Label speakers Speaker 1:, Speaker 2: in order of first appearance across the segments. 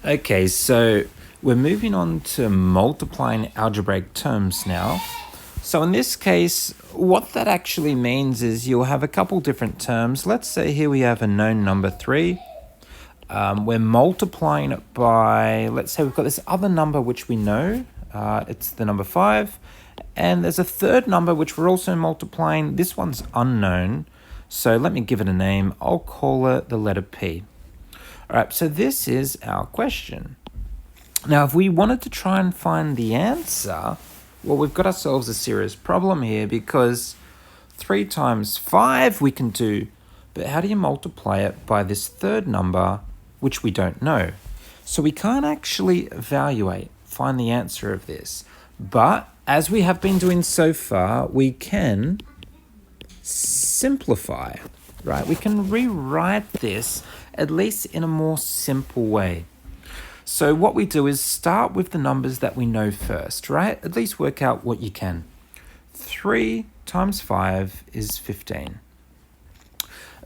Speaker 1: Okay, so we're moving on to multiplying algebraic terms now. So in this case, what that actually means is you'll have a couple different terms. Let's say here we have a known number 3. We're multiplying it by, let's say we've got this other number which we know, it's the number 5. And there's a third number which we're also multiplying. This one's unknown, so let me give it a name. I'll call it the letter P. All right, so this is our question. Now, if we wanted to try and find the answer, well, we've got ourselves a serious problem here because 3 times 5 we can do, but how do you multiply it by this third number, which we don't know? So we can't actually find the answer of this. But as we have been doing so far, we can simplify, right? We can rewrite this at least in a more simple way. So what we do is start with the numbers that we know first, right? At least work out what you can. 3 times 5 is 15.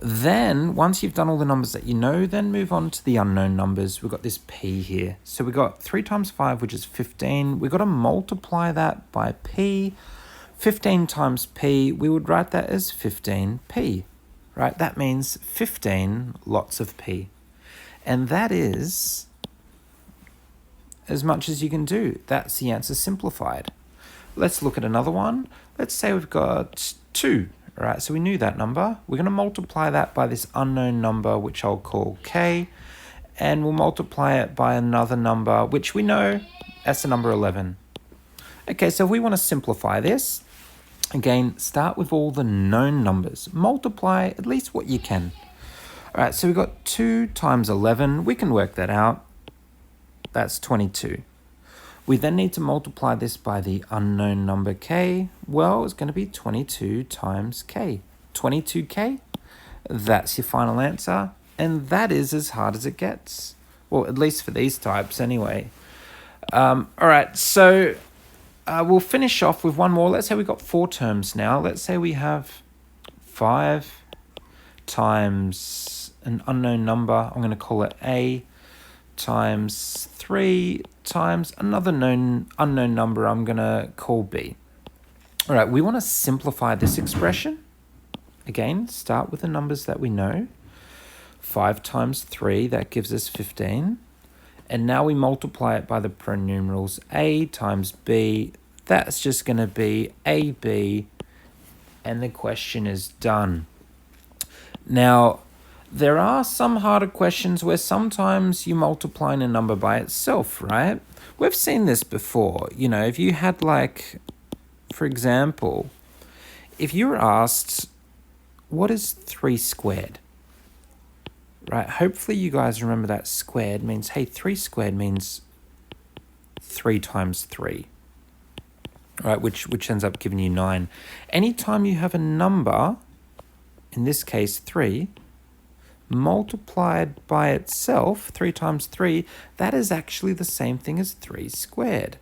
Speaker 1: Then, once you've done all the numbers that you know, then move on to the unknown numbers. We've got this P here. So we've got 3 times 5, which is 15. We've got to multiply that by P. 15 times P, we would write that as 15P, right? That means 15 lots of P. And that is as much as you can do. That's the answer simplified. Let's look at another one. Let's say we've got 2. All right, so we knew that number. We're going to multiply that by this unknown number, which I'll call K, and we'll multiply it by another number, which we know, that's the number 11. Okay, so if we want to simplify this, again, start with all the known numbers. Multiply at least what you can. All right, so we've got 2 times 11. We can work that out. That's 22. We then need to multiply this by the unknown number K. Well, it's going to be 22 times K. 22K, that's your final answer. And that is as hard as it gets. Well, at least for these types anyway. All right, so we'll finish off with one more. Let's say we've got 4 terms now. Let's say we have 5 times an unknown number. I'm going to call it A, times 3 times another unknown number I'm going to call B. All right, we want to simplify this expression. Again, start with the numbers that we know. 5 times 3, that gives us 15. And now we multiply it by the pronumerals A times B. That's just going to be AB, and the question is done. Now, there are some harder questions where sometimes you multiply a number by itself, right? We've seen this before. You know, if you had for example, if you were asked, what is 3 squared? Right, hopefully you guys remember that squared means, hey, 3 squared means 3 times 3, right, which ends up giving you 9. Anytime you have a number, in this case 3, multiplied by itself, 3 times 3, that is actually the same thing as 3 squared.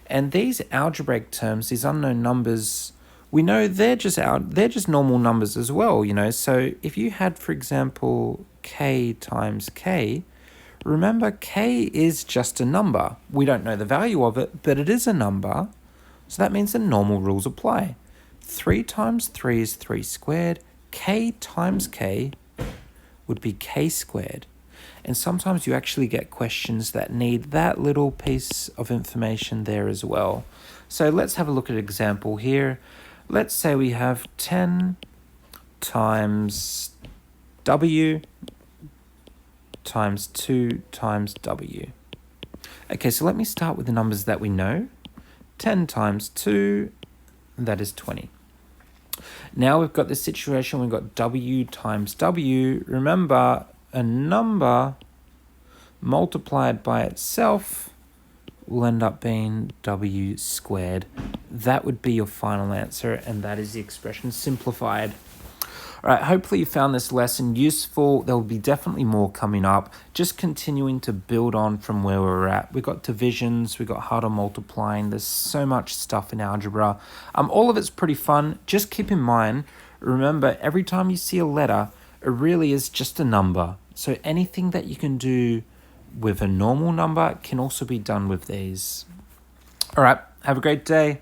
Speaker 1: And these algebraic terms, these unknown numbers, we know they're just normal numbers as well, you know. So if you had, for example, K times K, remember K is just a number. We don't know the value of it, but it is a number. So that means the normal rules apply. 3 times 3 is 3 squared. K times K would be K squared. And sometimes you actually get questions that need that little piece of information there as well. So let's have a look at an example here. Let's say we have 10 times W times 2 times W. Okay, so let me start with the numbers that we know. 10 times 2, that is 20. Now we've got this situation, we've got W times W. Remember, a number multiplied by itself will end up being W squared. That would be your final answer, and that is the expression simplified. All right, hopefully you found this lesson useful. There will be definitely more coming up. Just continuing to build on from where we're at. We've got divisions, we've got harder multiplying. There's so much stuff in algebra. All of it's pretty fun. Just keep in mind, remember, every time you see a letter, it really is just a number. So anything that you can do with a normal number can also be done with these. All right, have a great day.